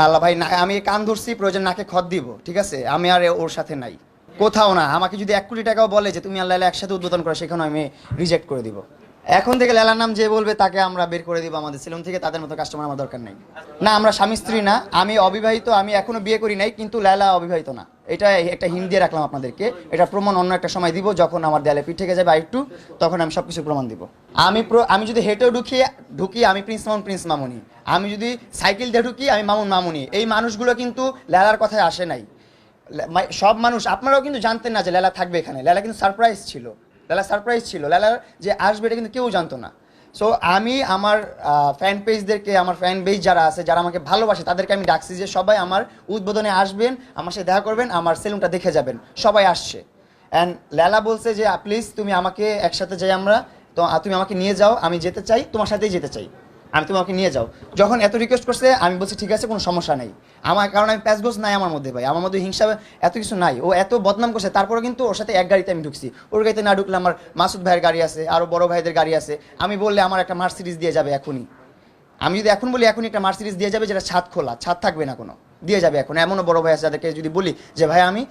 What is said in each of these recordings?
আল্লাহ ভাই আমি কান ধরছি, প্রয়োজন নাকে খত দিব, ঠিক আছে? আমি আর ওর সাথে নাই, কোথাও না। আমাকে যদি 1 কোটি টাকাও বলে যে তুমি আর লাইলা একসাথে উদ্বোধন করো, সেখানে আমি রিজেক্ট করে দিব। এখন থেকে লালার নাম যে বলবে তাকে আমরা বের করে দিব আমাদের সেলুন থেকে। তাদের মতো কাস্টমার আমার দরকার নেই। না, আমরা স্বামী স্ত্রী না, আমি অবিবাহিত, আমি এখনো বিয়ে করি নাই, কিন্তু লায়লা অবিবাহিত না। এটা একটা হিন্ট দিয়ে রাখলাম আপনাদেরকে। এটা প্রমাণ অন্য একটা সময় দিব, যখন আমার দেয়ালে পিঠ থেকে যাবে আরেকটু, তখন আমি সবকিছু প্রমাণ দিব। আমি যদি হেঁটেও ঢুকি আমি প্রিন্স মামুনি। আমি যদি সাইকেল দিয়ে ঢুকি আমি মামুন মামুনি। এই মানুষগুলো কিন্তু লালার কথায় আসে নাই। সব মানুষ, আপনারাও কিন্তু জানতেন না যে লালা থাকবে এখানে। লালা কিন্তু সারপ্রাইজ ছিল। লালার যে আসবে এটা কিন্তু কেউ জানতো না। সো আমি আমার আমার ফ্যান পেজ যারা আছে, যারা আমাকে ভালোবাসে, তাদেরকে আমি ডাকছি যে সবাই আমার উদ্বোধনে আসবেন, আমার সাথে দেখা করবেন, আমার সেলুনটা দেখে যাবেন। সবাই আসছে। অ্যান্ড লালা বলছে যে প্লিজ তুমি আমাকে একসাথে যাই আমরা, তো তুমি আমাকে নিয়ে যাও, আমি যেতে চাই, তোমার সাথেই যেতে চাই, আমি তোমাকে নিয়ে যাও। যখন এত রিকোয়েস্ট করছে আমি বলছি ঠিক আছে, কোনো সমস্যা নেই আমার, কারণ আমি প্যাচগোজ নাই আমার মধ্যে ভাই, আমার মধ্যে হিংসা এত কিছু নাই। ও এত বদনাম করছে, তারপরে কিন্তু ওর সাথে এক গাড়িতে আমি ঢুকছি। ওর গাড়িতে না ঢুকলে আমার মাসুদ ভাইয়ের গাড়ি আছে, আরও বড় ভাইদের গাড়ি আছে। আমি বললে আমার একটা মার্সিডিজ দিয়ে যাবে এখনই। আমি যদি এখন বলি এখনই একটা মার্সিডিজ দিয়ে যাবে, যেটা ছাদ খোলা, ছাদ থাকবে না কোনো, দিয়ে যাবে এখন। এমনও বড় ভাই আছে যাদেরকে যদি বলি যে ভাই আমি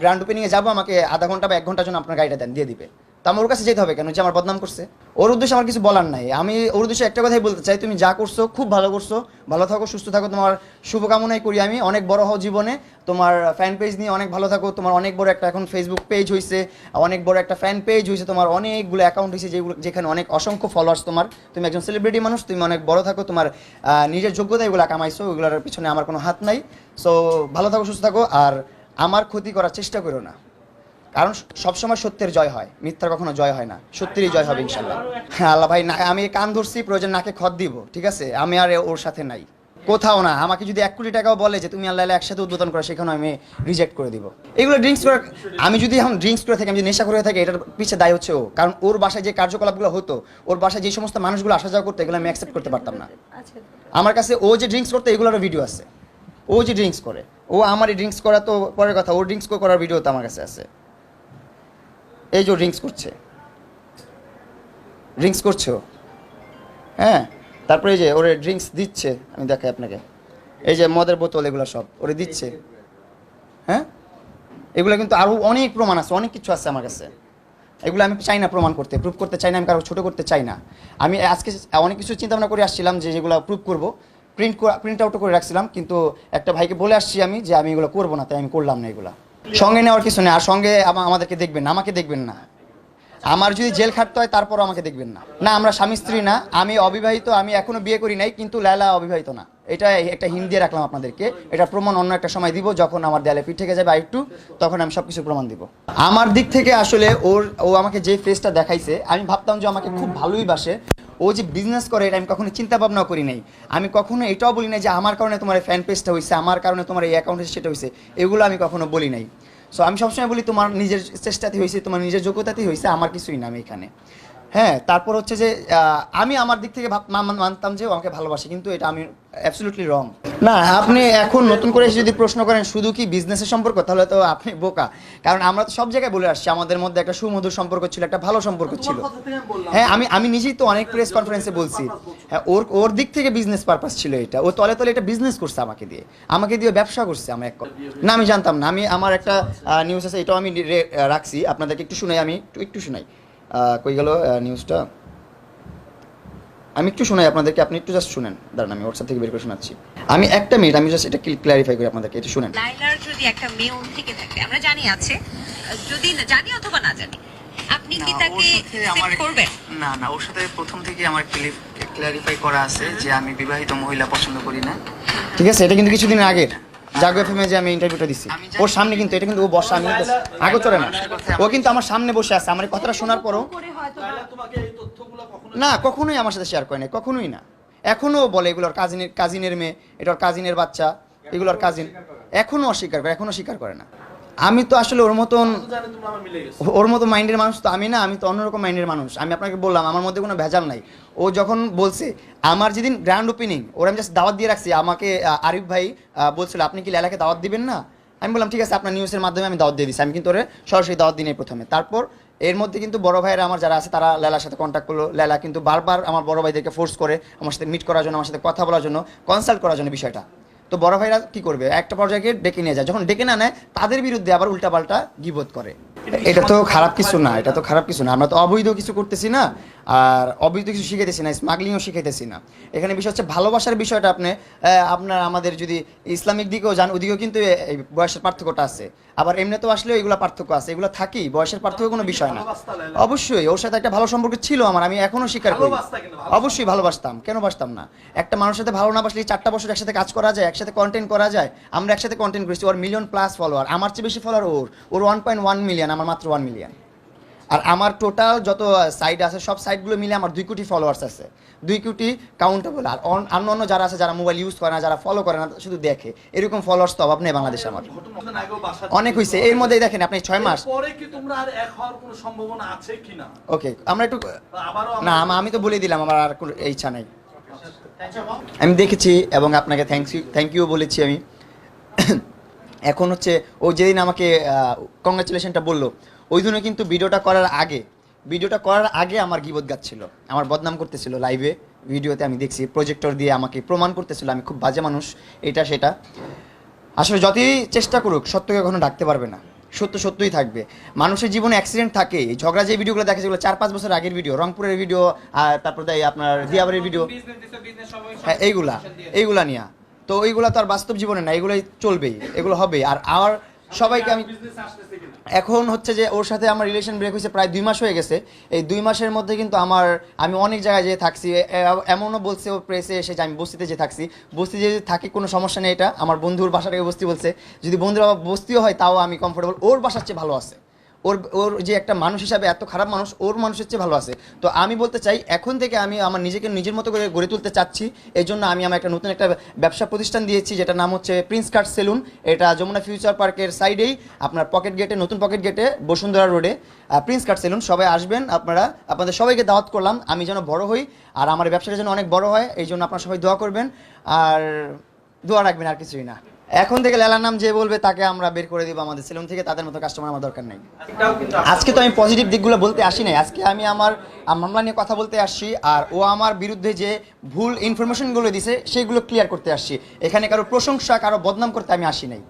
গ্র্যান্ড ওপেনিংয়ে যাবো, আমাকে আধা ঘন্টা বা 1 ঘন্টার জন্য আপনার গাড়িটা দেন, দিয়ে দিবে। তো আমার ওর কাছে যেতে হবে কেন, যে আমার বদনাম করছে? ওর উদ্দেশ্যে আমার কিছু বলার নাই। আমি ওর উদ্দেশ্যে একটা কথাই বলতে চাই, তুমি যা করছো খুব ভালো করছো, ভালো থাকো, সুস্থ থাকো, তোমার শুভকামনাই করি আমি। অনেক বড় হও জীবনে, তোমার ফ্যান পেজ নিয়ে অনেক ভালো থাকো। তোমার অনেক বড় একটা এখন ফেসবুক পেজ হয়েছে, অনেক বড় একটা ফ্যান পেজ হয়েছে, তোমার অনেকগুলো অ্যাকাউন্ট হয়েছে যেখানে অনেক অসংখ্য ফলোয়ার্স তোমার। তুমি একজন সেলিব্রিটি মানুষ, তুমি অনেক বড় থাকো, তোমার নিজের যোগ্যতা এগুলো কামাইছো, ওইগুলোর পিছনে আমার কোনো হাত নাই। সো ভালো থাকো, সুস্থ থাকো, আর আমার ক্ষতি করার চেষ্টা করো না, কারণ সবসময় সত্যের জয় হয়, মিথ্যার কখনো জয় হয় না। সত্যেরই জয় হবে ইনশাল্লাহ। আল্লাহ ভাই আমি কান ধরছি, প্রয়োজন নাকে খত দিব, ঠিক আছে? আমি আর ওর সাথে নাই, কোথাও না। আমাকে যদি 1 কোটি টাকাও বলে যে তুমি আর লাইলা একসাথে উদ্বোধন করো, সেখানে আমি রিজেক্ট করে দিব। এগুলো ড্রিঙ্কস করে, আমি যদি এখন ড্রিঙ্কস করে থাকি, আমি যদি নেশা করে থাকি, এটার পিছিয়ে দায় হচ্ছে ও। কারণ ওর বাসায় যে কার্যকলাপগুলো হতো, ওর বাসায় যে সমস্ত মানুষগুলো আসা যাওয়া করতো, এগুলো আমি অ্যাকসেপ্ট করতে পারতাম না। আমার কাছে ও যে ড্রিঙ্কস করতো এগুলোরও ভিডিও আছে। ও যে ড্রিঙ্কস করে, ও আমার এই ড্রিঙ্কস করা তো পরের কথা, ও ড্রিঙ্কস করার ভিডিও তো আমার কাছে আছে। এই যে ড্রিঙ্কস করছে ও, হ্যাঁ। তারপরে এই যে ওরে ড্রিঙ্কস দিচ্ছে, আমি দেখাই আপনাকে, এই যে মদের বোতল, এগুলো সব ওরে দিচ্ছে, হ্যাঁ। এগুলো কিন্তু আরও অনেক প্রমাণ আছে, অনেক কিছু আছে আমার কাছে। এগুলো আমি চাই না প্রমাণ করতে, প্রুভ করতে চাই না, আমি কারো ছোটো করতে চাই না। আমি আজকে অনেক কিছু চিন্তা ভাবনা করে আসছিলাম যে যেগুলো প্রুভ করবো, প্রিন্ট আউটও করে রাখছিলাম, কিন্তু একটা ভাইকে বলে আসছি আমি যে আমি এগুলো করবো না, তাই আমি করলাম না। এগুলো সঙ্গে নেওয়ার কিছু নেই, আর সঙ্গে আমাদেরকে দেখবেন না, আমাকে দেখবেন না। আমার যদি জেল খাটতে হয় তারপরও আমাকে দেখবেন না। না, আমরা স্বামী স্ত্রী না, আমি অবিবাহিত, আমি এখনো বিয়ে করি নাই, কিন্তু লায়লা অবিবাহিত না। এটা একটা হিন্ট দিয়ে রাখলাম আপনাদেরকে। এটা প্রমাণ অন্য একটা সময় দিব, যখন আমার দেয়ালে পিঠ থেকে যাবে আরেকটু, তখন আমি সবকিছু প্রমাণ দিব। আমার দিক থেকে আসলে ও আমাকে যে ফেসটা দেখাইছে, আমি ভাবতাম যে আমাকে খুব ভালোই বাসে। ও যে বিজনেস করে এটা আমি কখনো চিন্তা ভাবনাও করি নাই। আমি কখনো এটাও বলি নাই যে আমার কারণে তোমার ফ্যান পেজটা হয়েছে, আমার কারণে তোমার এই অ্যাকাউন্টে সেটা হয়েছে, এগুলো আমি কখনো বলি নাই। সো আমি সবসময় বলি তোমার নিজের চেষ্টাতেই হয়েছে, তোমার নিজের যোগ্যতাতেই হয়েছে, আমার কিছুই না আমি এখানে। হ্যাঁ, তারপর হচ্ছে যে আমি আমার দিক থেকে মানতাম যে ও আমাকে ভালোবাসে, কিন্তু এটা আমি অ্যাবসলিউটলি রং। না, আপনি এখন নতুন করে এসে যদি প্রশ্ন করেন শুধু কি বিজনেসের সম্পর্ক, তাহলে তো আপনি বোকা। কারণ আমরা তো সব জায়গায় বলে আসছি আমাদের মধ্যে একটা সুমধুর সম্পর্ক ছিল, একটা ভালো সম্পর্ক ছিল। হ্যাঁ, আমি নিজেই তো অনেক প্রেস কনফারেন্সে বলছি। হ্যাঁ, ওর দিক থেকে বিজনেস পারপাস ছিল এটা। ও তলে তলে এটা বিজনেস করছে আমাকে দিয়ে ব্যবসা করছে। না, আমি জানতাম না। আমার একটা নিউজ আছে, এটাও আমি রাখছি, আপনাদেরকে একটু শুনাই। আমি একটু শুনাই, কই গেল নিউজটা, আমি একটু শোনাই আপনাদেরকে, আপনি একটু জাস্ট শুনেন। দাঁড়ান, আমি হোয়াটসঅ্যাপ থেকে বের করে শোনাচ্ছি। আমি একটা মিনিট, আমি জাস্ট এটা ক্ল্যারিফাই করি আপনাদেরকে, একটু শুনেন। লাইলার যদি একটা মেয়ে ওর থেকে থাকে, আমরা জানি আছে, যদি জানি অথবা না জানি, আপনি কি তাকে সেভ করবেন? না, ওর সাথে প্রথম থেকে আমার ক্ল্যারিফাই করা আছে যে আমি বিবাহিত মহিলা পছন্দ করি না, ঠিক আছে? এটা কিন্তু কিছুদিন আগের জাগো এফএমে যে আমি ইন্টারভিউটা দিছি, ওর সামনে কিন্তু, এটা কিন্তু ও বসা, আমি কিন্তু আগে চলে না, ও কিন্তু আমার সামনে বসে আছে। আমার এই কথাটা শোনার পরও না, কখনোই আমার সাথে শেয়ার করে না, কখনোই না। এখনো বলে এগুলোর কাজিনের মেয়ে, এটার কাজিনের বাচ্চা, এগুলোর কাজিন, এখনো অস্বীকার করে, এখনো স্বীকার করে না। আমি তো আসলে ওর মতো মাইন্ডের মানুষ তো আমি না, আমি তো অন্যরকম মাইন্ডের মানুষ। আমি আপনাকে বললাম আমার মধ্যে কোনো ভেজাল নাই। ও যখন বলছে, আমার যেদিন গ্র্যান্ড ওপেনিং, ওরা আমি জাস্ট দাওয়াত দিয়ে রাখছি, আমাকে আরিফ ভাই বলছিল আপনি কি লায়লাকে দাওয়াত দিবেন না? আমি বললাম ঠিক আছে, আপনার নিউজের মাধ্যমে আমি দাওয়াত দিয়ে দিচ্ছি। আমি কিন্তু ওরে সরাসরি দাওয়াত দিই প্রথমে। তারপর এর মধ্যে কিন্তু বড় ভাইয়েরা আমার যারা আছে, তারা লায়লার সাথে কন্ট্যাক্ট করলো। লায়লা কিন্তু বারবার আমার বড় ভাইদেরকে ফোর্স করে আমার সাথে মিট করার জন্য, আমার সাথে কথা বলার জন্য, কনসাল্ট করার জন্য বিষয়টা। তো বড় ভাইরা কি করবে, একটা পর্যায়ে ডেকে নিয়ে যায়, যখন ডেকে না নেয় তাদের বিরুদ্ধে আবার উল্টাপাল্টা গীবত করে। এটা তো খারাপ কিছু না, এটা তো খারাপ কিছু না, আমরা তো অবৈধ কিছু করতেছি না, আর অবৈধ কিছু শিখাইতেছি না, স্মাগলিংও শিখাইতেছি না। এখানে বিষয় হচ্ছে ভালোবাসার বিষয়টা। আপনার আমাদের যদি ইসলামিক দিকেও যান, ওদিকেও কিন্তু এই বয়সের পার্থক্যটা আছে, আবার এমনিতেও আসলেও এগুলো পার্থক্য আছে, এগুলো থাকি, বয়সের পার্থক্য কোনো বিষয় না। অবশ্যই ওর সাথে একটা ভালো সম্পর্ক ছিল আমার, আমি এখনো স্বীকার করি, অবশ্যই ভালোবাসতাম, কেন বাসতাম না। একটা মানুষের সাথে ভালো না বাসলে 4টা বছর একসাথে কাজ করা যায়, একসাথে কন্টেন্ট করা যায়। আমরা একসাথে কন্টেন্ট করেছি, ওর মিলিয়ন প্লাস ফলোয়ার, আমার চেয়ে বেশি ফলোয়ার ওর 1.1 মিলিয়ন, আমার মাত্র 1 মিলিয়ন। আর আমার টোটাল যত সাইট আছে সব সাইটগুলো মিলে আমার 2 কোটি ফলোয়ার্স আছে, 2 কোটি কাউন্টেবল। আর অন্য যারা আছে, যারা মোবাইল ইউজ করে না, যারা ফলো করে না, শুধু দেখে, এরকম ফলোয়ার্স তো অভাব নেই বাংলাদেশে। আমার অনেক হয়েছে, এর মধ্যেই দেখেন আপনি 6 মাস পরে কি তোমরা আর এক হওয়ার কোনো সম্ভাবনা আছে কিনা? ওকে, আমরা একটু না, আমি তো বলে দিলাম আমার আর কোনো ইচ্ছা নাই। আমি দেখেছি এবং আপনাকে থ্যাংক ইউ বলেছি আমি। এখন হচ্ছে ও যেদিন আমাকে কংগ্রাচুলেশনটা বললো, ওই দিনও কিন্তু ভিডিওটা করার আগে আমার গীবত গাচ্ছিল, আমার বদনাম করতেছিল লাইভে, ভিডিওতে আমি দেখছি, প্রজেক্টর দিয়ে আমাকে প্রমাণ করতেছিল আমি খুব বাজে মানুষ, এটা সেটা। আসলে যতই চেষ্টা করুক সত্যকে কখনো ডাকতে পারবে না, সত্যই থাকবে। মানুষের জীবনে অ্যাক্সিডেন্ট থাকে, ঝগড়া যে ভিডিওগুলো দেখে, যেগুলো 4-5 বছর আগের ভিডিও, রংপুরের ভিডিও, আর তারপর আপনার দিয়াবাড়ির ভিডিও, হ্যাঁ এইগুলা নিয়ে, তো এইগুলা তো আর বাস্তব জীবনে না, এগুলোই চলবেই, এগুলো হবে। আর সবাইকে আমি এখন হচ্ছে যে ওর সাথে আমার রিলেশন ব্রেক হয়েছে প্রায় 2 মাস হয়ে গেছে। এই 2 মাসের মধ্যে কিন্তু আমি অনেক জায়গায় যেয়ে থাকছি, এমনও বলছে ও প্রেসে এসে যে আমি বস্তিতে যে থাকছি, বস্তি যে থাকি কোনো সমস্যা নেই, এটা আমার বন্ধুর বাসাটাকে বস্তি বলছে, যদি বন্ধুরা বস্তিও হয় তাও আমি কমফোর্টেবল, ওর বাসার চেয়ে ভালো আছে। ওর যে একটা মানুষ হিসাবে এত খারাপ মানুষ, ওর মানুষের চেয়ে ভালো আছে। তো আমি বলতে চাই এখন থেকে আমি আমার নিজেকে নিজের মতো করে গড়ে তুলতে চাচ্ছি। এই জন্য আমি আমার নতুন একটা ব্যবসা প্রতিষ্ঠান দিয়েছি, যেটা নাম হচ্ছে প্রিন্স কাট সেলুন। এটা যমুনা ফিউচার পার্কের সাইডেই, আপনার নতুন পকেট গেটে, বসুন্ধরা রোডে প্রিন্স কাট সেলুন। সবাই আসবেন, আপনাদের সবাইকে দাওয়াত করলাম, আমি যেন বড় হই আর আমার ব্যবসাটা যেন অনেক বড় হয়, এই জন্য আপনারা সবাই দোয়া করবেন আর দোয়া রাখবেন, আর কিছুই না। এখন থেকে লেলার নাম যে বলবে তাকে আমরা বের করে দিব আমাদের সেলুন থেকে, তাদের মতো কাস্টমার আমার দরকার নাই। আজকে তো আমি পজিটিভ দিকগুলো বলতে আসি নাই, আজকে আমি আমার মামলা নিয়ে কথা বলতে আসছি, আর ও আমার বিরুদ্ধে যে ভুল ইনফরমেশনগুলো দিছে সেগুলো ক্লিয়ার করতে আসছি। এখানে কারো প্রশংসা, কারো বদনাম করতে আমি আসি নাই।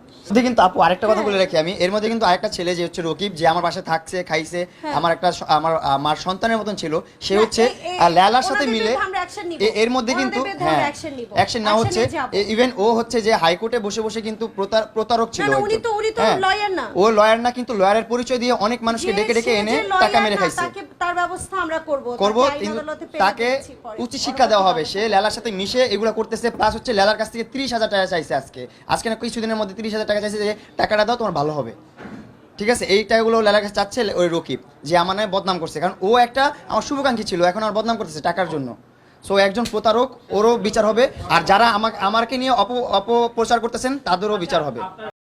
কিন্তু আপু আরেকটা কথা বলে রাখি, আমি এর মধ্যে কিন্তু আরেকটা ছেলে যে হচ্ছে রকিব, যে আমার বাসায় থাকছে, খাইছে, আমার সন্তানের মতন ছিল, সে হচ্ছে লেলার সাথে মিলে এর মধ্যে কিন্তু অ্যাকশন না হচ্ছে, ইভেন ও হচ্ছে যে হাইকোর্টে বসে বসে কিন্তু প্রতারক ছিল। ও লয়ার না, কিন্তু লয়ারের পরিচয় দিয়ে অনেক মানুষকে ডেকে এনে টাকা মেরে খাইছে। তার ব্যবস্থা আমরা করব, তাকে উচিত শিক্ষা দেওয়া হবে। সে লেলার সাথে মিশে এগুলো করতেছে, প্লাস হচ্ছে লেলার কাছ থেকে 30,000 টাকা চাইছে আজকে না কিছুদিনের মধ্যে 30,000 টাকা চাইছে, যে টাকাটা দাও তোমার ভালো হবে। ঠিক আছে, এই টাকাগুলো লেলার কাছে চাচ্ছে ওই রকিব, যে আমার নামে বদনাম করছে, কারণ ও একটা আমার শুভাকাঙ্ক্ষী ছিল, এখন আর বদনাম করতেছে টাকার জন্য। সো একজন প্রতারক, ওরও বিচার হবে, আর যারা আমাকে নিয়ে অপপ্রচার করতেছেন তাদেরও বিচার হবে।